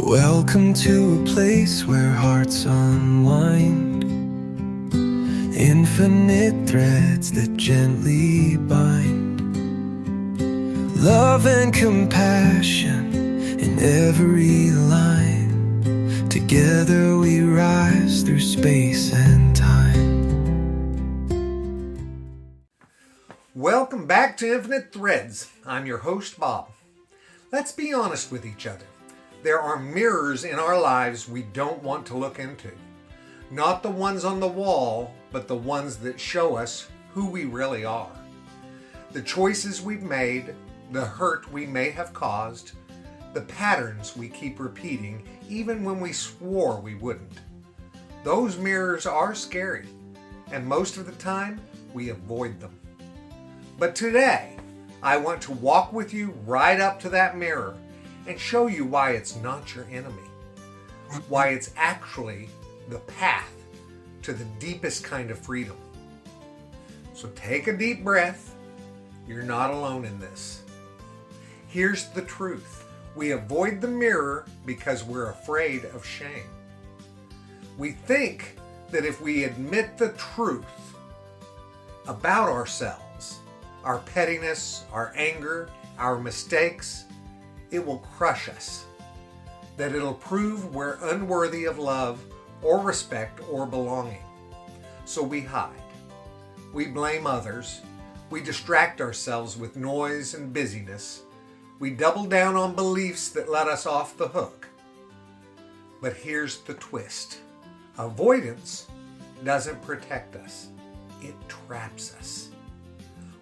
Welcome to a place where hearts unwind, infinite threads that gently bind, love and compassion in every line. Together we rise through space and time. Welcome back to Infinite Threads. I'm your host, Bob. Let's be honest with each other. There are mirrors in our lives we don't want to look into. Not the ones on the wall, but the ones that show us who we really are. The choices we've made, the hurt we may have caused, the patterns we keep repeating even when we swore we wouldn't. Those mirrors are scary, and most of the time we avoid them. But today, I want to walk with you right up to that mirror and show you why it's not your enemy, why it's actually the path to the deepest kind of freedom. So take a deep breath. You're not alone in this. Here's the truth. We avoid the mirror because we're afraid of shame. We think that if we admit the truth about ourselves, our pettiness, our anger, our mistakes, it will crush us. That it'll prove we're unworthy of love or respect or belonging. So we hide. We blame others. We distract ourselves with noise and busyness. We double down on beliefs that let us off the hook. But here's the twist. Avoidance doesn't protect us. It traps us.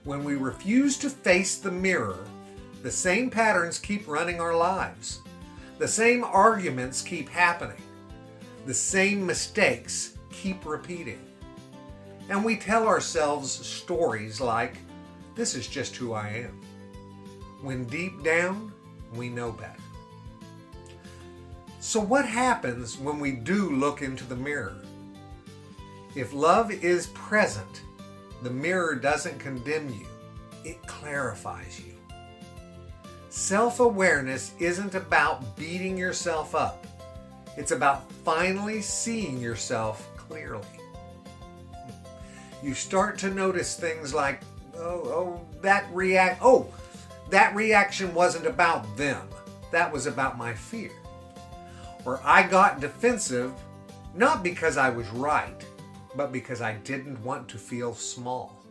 When we refuse to face the mirror, the same patterns keep running our lives. The same arguments keep happening. The same mistakes keep repeating. And we tell ourselves stories like, "This is just who I am," when deep down, we know better. So what happens when we do look into the mirror? If love is present, the mirror doesn't condemn you, it clarifies you. Self-awareness isn't about beating yourself up. It's about finally seeing yourself clearly. You start to notice things like, that reaction wasn't about them. That was about my fear. Or I got defensive, not because I was right, but because I didn't want to feel small.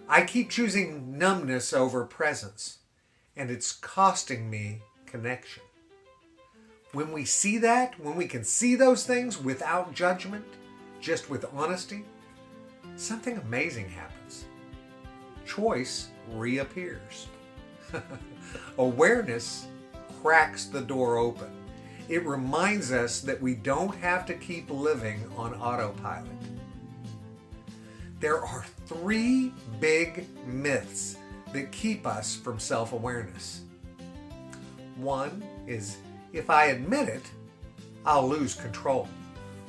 I keep choosing numbness over presence, and it's costing me connection. When we see that, when we can see those things without judgment, just with honesty, something amazing happens. Choice reappears. Awareness cracks the door open. It reminds us that we don't have to keep living on autopilot. There are 3 big myths that keep us from self-awareness. One is, if I admit it, I'll lose control,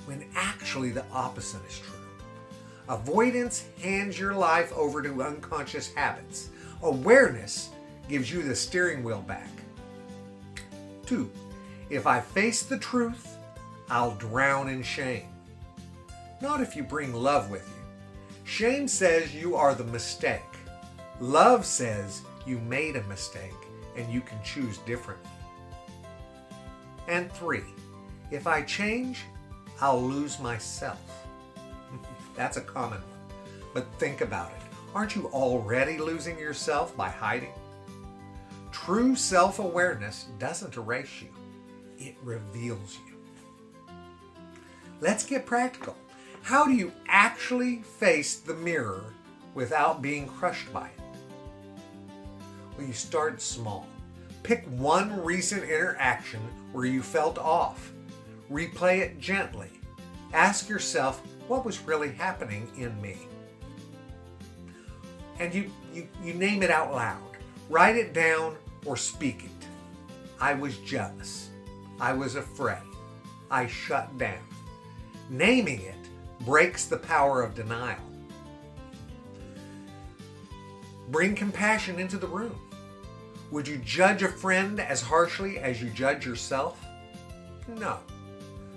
when actually the opposite is true. Avoidance hands your life over to unconscious habits. Awareness gives you the steering wheel back. 2, if I face the truth, I'll drown in shame. Not if you bring love with you. Shame says you are the mistake. Love says you made a mistake and you can choose differently. And 3, if I change, I'll lose myself. That's a common one. But think about it. Aren't you already losing yourself by hiding? True self-awareness doesn't erase you. It reveals you. Let's get practical. How do you actually face the mirror without being crushed by it? Well, you start small. Pick one recent interaction where you felt off. Replay it gently. Ask yourself, what was really happening in me? And you name it out loud. Write it down or speak it. I was jealous. I was afraid. I shut down. Naming it breaks the power of denial. Bring compassion into the room. Would you judge a friend as harshly as you judge yourself? No.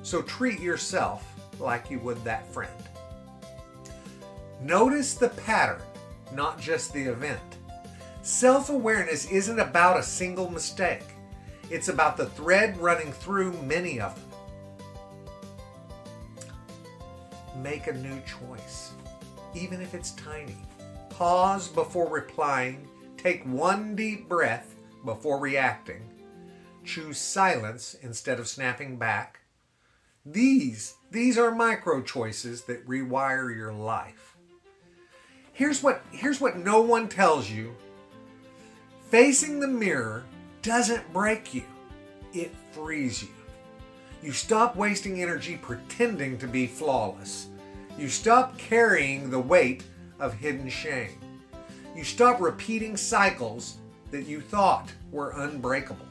So treat yourself like you would that friend. Notice the pattern, not just the event. Self-awareness isn't about a single mistake. It's about the thread running through many of them. Make a new choice, even if it's tiny. Pause before replying. Take one deep breath before reacting. Choose silence instead of snapping back. These are micro choices that rewire your life. Here's what no one tells you. Facing the mirror doesn't break you. It frees you. You stop wasting energy pretending to be flawless. You stop carrying the weight of hidden shame. You stop repeating cycles that you thought were unbreakable.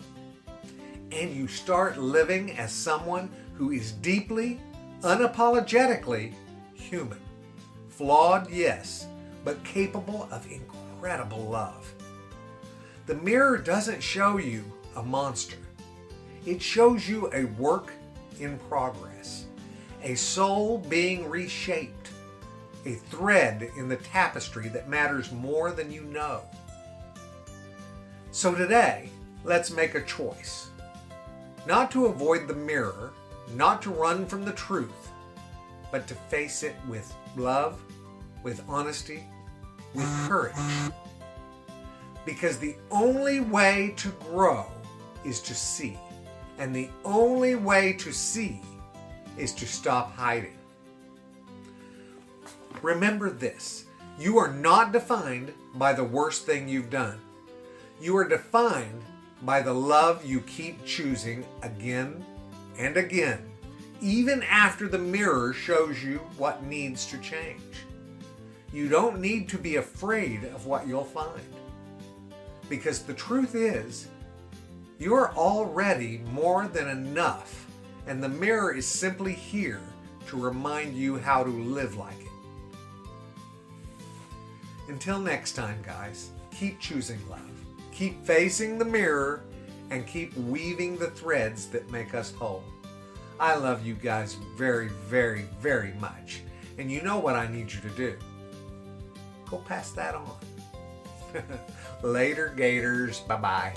And you start living as someone who is deeply, unapologetically human. Flawed, yes, but capable of incredible love. The mirror doesn't show you a monster. It shows you a work in progress, a soul being reshaped, a thread in the tapestry that matters more than you know. So today, let's make a choice. Not to avoid the mirror, not to run from the truth, but to face it with love, with honesty, with courage. Because the only way to grow is to see. And the only way to see is to stop hiding. Remember this: you are not defined by the worst thing you've done. You are defined by the love you keep choosing again and again, even after the mirror shows you what needs to change. You don't need to be afraid of what you'll find. Because the truth is, you're already more than enough, and the mirror is simply here to remind you how to live like it. Until next time, guys, keep choosing love, keep facing the mirror, and keep weaving the threads that make us whole. I love you guys very, very, very much, and you know what I need you to do. Go pass that on. Later, Gators. Bye-bye.